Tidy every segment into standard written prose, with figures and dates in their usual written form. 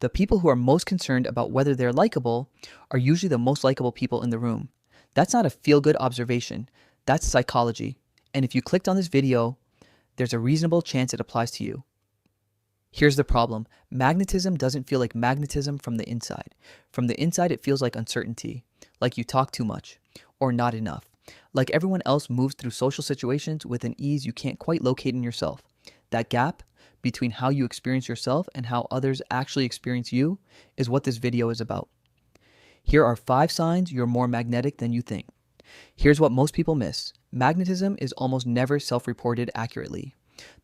The people who are most concerned about whether they're likable are usually the most likable people in the room. That's not a feel-good observation. That's psychology. And if you clicked on this video, there's a reasonable chance it applies to you. Here's the problem. Magnetism doesn't feel like magnetism from the inside. From the inside, it feels like uncertainty, like you talk too much, or not enough. Like everyone else moves through social situations with an ease you can't quite locate in yourself. That gap between how you experience yourself and how others actually experience you is what this video is about. Here are 5 signs you're more magnetic than you think. Here's what most people miss. Magnetism is almost never self-reported accurately.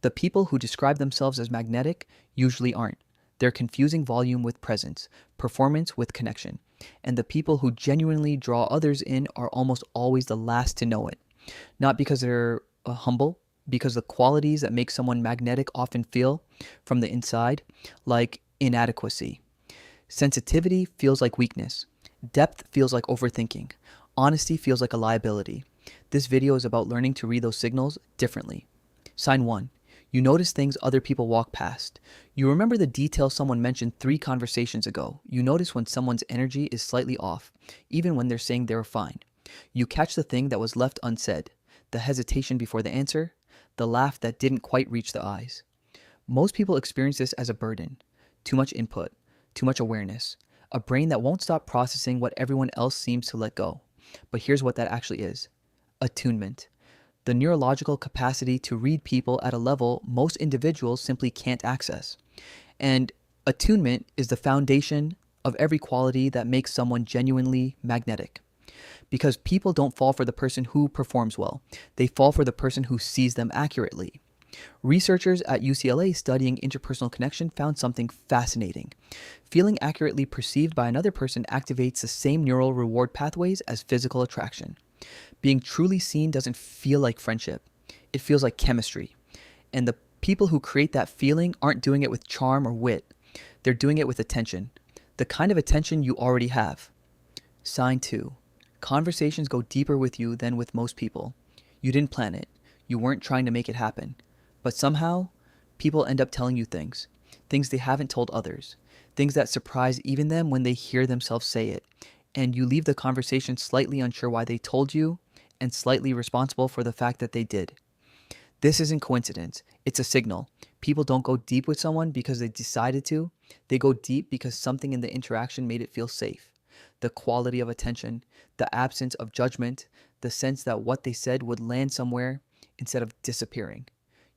The people who describe themselves as magnetic usually aren't. They're confusing volume with presence, performance with connection. And the people who genuinely draw others in are almost always the last to know it. Not because they're humble, because the qualities that make someone magnetic often feel, from the inside, like inadequacy. Sensitivity feels like weakness. Depth feels like overthinking. Honesty feels like a liability. This video is about learning to read those signals differently. Sign 1. You notice things other people walk past. You remember the detail someone mentioned 3 conversations ago. You notice when someone's energy is slightly off, even when they're saying they're fine. You catch the thing that was left unsaid, the hesitation before the answer, the laugh that didn't quite reach the eyes. Most people experience this as a burden. Too much input, too much awareness, a brain that won't stop processing what everyone else seems to let go. But here's what that actually is. Attunement. The neurological capacity to read people at a level most individuals simply can't access. And attunement is the foundation of every quality that makes someone genuinely magnetic. Because people don't fall for the person who performs well. They fall for the person who sees them accurately. Researchers at UCLA studying interpersonal connection found something fascinating. Feeling accurately perceived by another person activates the same neural reward pathways as physical attraction. Being truly seen doesn't feel like friendship. It feels like chemistry. And the people who create that feeling aren't doing it with charm or wit. They're doing it with attention. The kind of attention you already have. Sign 2. Conversations go deeper with you than with most people. You didn't plan it. You weren't trying to make it happen. But somehow, people end up telling you things. Things they haven't told others. Things that surprise even them when they hear themselves say it. And you leave the conversation slightly unsure why they told you and slightly responsible for the fact that they did. This isn't coincidence. It's a signal. People don't go deep with someone because they decided to. They go deep because something in the interaction made it feel safe. The quality of attention, the absence of judgment, the sense that what they said would land somewhere instead of disappearing.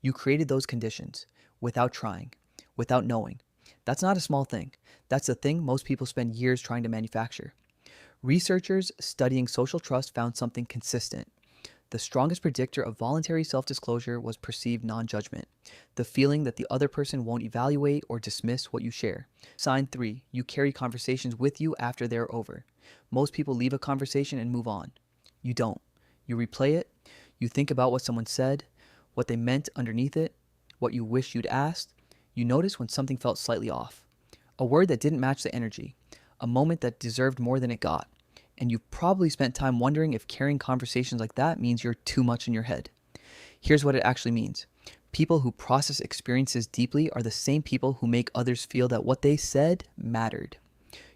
You created those conditions without trying, without knowing. That's not a small thing. That's the thing most people spend years trying to manufacture. Researchers studying social trust found something consistent. The strongest predictor of voluntary self-disclosure was perceived non-judgment, the feeling that the other person won't evaluate or dismiss what you share. Sign 3, you carry conversations with you after they're over. Most people leave a conversation and move on. You don't. You replay it. You think about what someone said, what they meant underneath it, what you wish you'd asked. You notice when something felt slightly off. A word that didn't match the energy. A moment that deserved more than it got. And you've probably spent time wondering if carrying conversations like that means you're too much in your head. Here's what it actually means. People who process experiences deeply are the same people who make others feel that what they said mattered.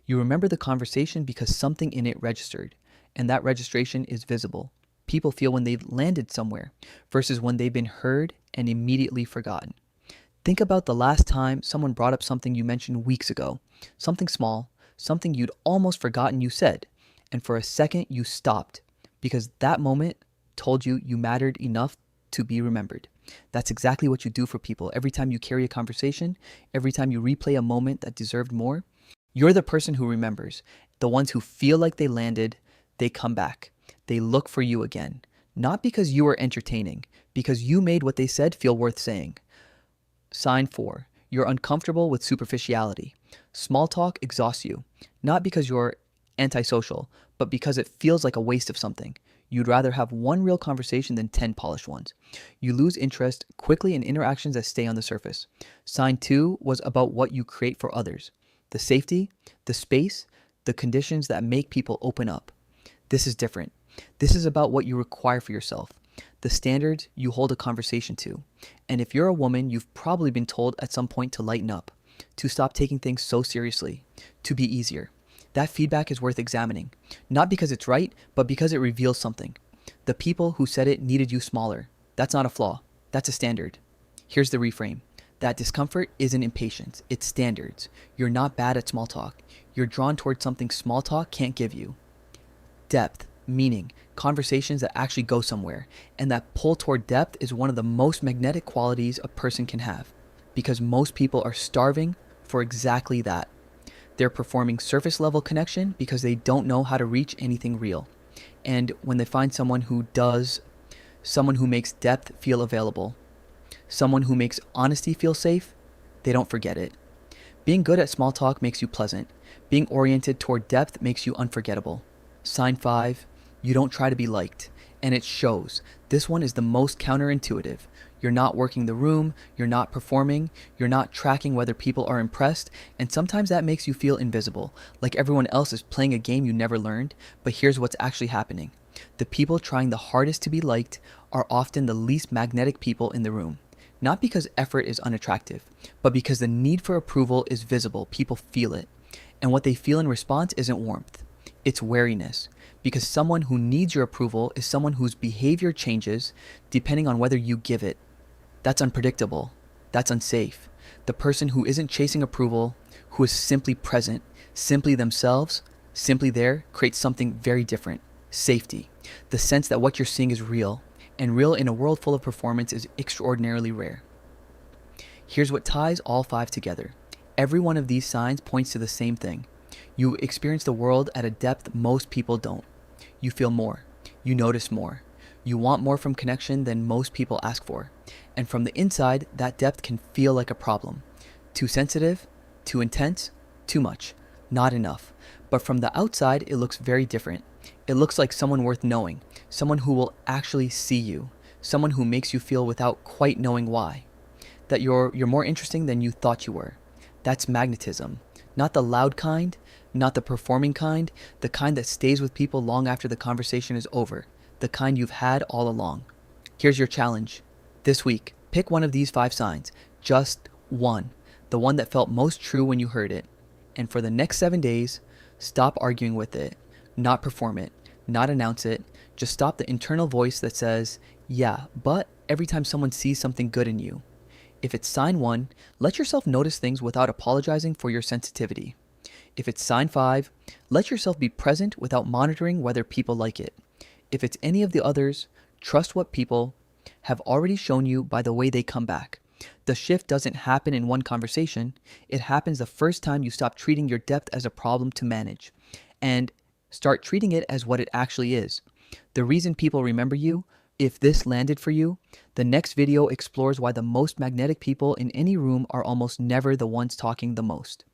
You remember the conversation because something in it registered, and that registration is visible. People feel when they've landed somewhere versus when they've been heard and immediately forgotten. Think about the last time someone brought up something you mentioned weeks ago, something small, something you'd almost forgotten you said, and for a second you stopped because that moment told you you mattered enough to be remembered. That's exactly what you do for people. Every time you carry a conversation, every time you replay a moment that deserved more, you're the person who remembers. The ones who feel like they landed, they come back. They look for you again. Not because you were entertaining, because you made what they said feel worth saying. Sign 4. You're uncomfortable with superficiality. Small talk exhausts you, not because you're antisocial, but because it feels like a waste of something. You'd rather have one real conversation than 10 polished ones. You lose interest quickly in interactions that stay on the surface. Sign 2 was about what you create for others. The safety, the space, the conditions that make people open up. This is different. This is about what you require for yourself, the standards you hold a conversation to. And if you're a woman, you've probably been told at some point to lighten up. to stop taking things so seriously, to be easier. That feedback is worth examining, not because it's right, but because it reveals something. The people who said it needed you smaller. That's not a flaw. That's a standard. Here's the reframe. That discomfort isn't impatience, it's standards. You're not bad at small talk. You're drawn towards something small talk can't give you. Depth, meaning, conversations that actually go somewhere. And that pull toward depth is one of the most magnetic qualities a person can have, because most people are starving for exactly that. They're performing surface level connection because they don't know how to reach anything real. And when they find someone who does, someone who makes depth feel available, someone who makes honesty feel safe, they don't forget it. Being good at small talk makes you pleasant. Being oriented toward depth makes you unforgettable. Sign 5, you don't try to be liked. And it shows. This one is the most counterintuitive. You're not working the room, you're not performing, you're not tracking whether people are impressed, and sometimes that makes you feel invisible, like everyone else is playing a game you never learned. But here's what's actually happening. The people trying the hardest to be liked are often the least magnetic people in the room. Not because effort is unattractive, but because the need for approval is visible. People feel it. And what they feel in response isn't warmth. It's wariness. Because someone who needs your approval is someone whose behavior changes depending on whether you give it. That's unpredictable. That's unsafe. The person who isn't chasing approval, who is simply present, simply themselves, simply there, creates something very different. Safety. The sense that what you're seeing is real. And real in a world full of performance is extraordinarily rare. Here's what ties all 5 together. Every one of these signs points to the same thing. You experience the world at a depth most people don't. You feel more. You notice more. You want more from connection than most people ask for. And from the inside, that depth can feel like a problem. Too sensitive, too intense, too much, not enough. But from the outside, it looks very different. It looks like someone worth knowing, someone who will actually see you, someone who makes you feel without quite knowing why. That you're more interesting than you thought you were. That's magnetism. Not the loud kind, not the performing kind, the kind that stays with people long after the conversation is over, the kind you've had all along. Here's your challenge. This week, pick one of these 5 signs, just one, the one that felt most true when you heard it. And for the next 7 days, stop arguing with it, not perform it, not announce it, just stop the internal voice that says, yeah, but every time someone sees something good in you. If it's sign 1, let yourself notice things without apologizing for your sensitivity. If it's sign 5, let yourself be present without monitoring whether people like it. If it's any of the others, trust what people have already shown you by the way they come back. The shift doesn't happen in one conversation. It happens the first time you stop treating your depth as a problem to manage and start treating it as what it actually is. The reason people remember you. If this landed for you, the next video explores why the most magnetic people in any room are almost never the ones talking the most.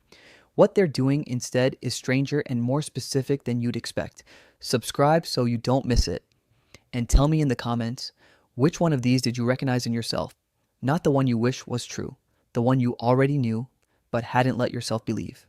What they're doing instead is stranger and more specific than you'd expect. Subscribe so you don't miss it. And tell me in the comments, which one of these did you recognize in yourself? Not the one you wish was true, the one you already knew, but hadn't let yourself believe.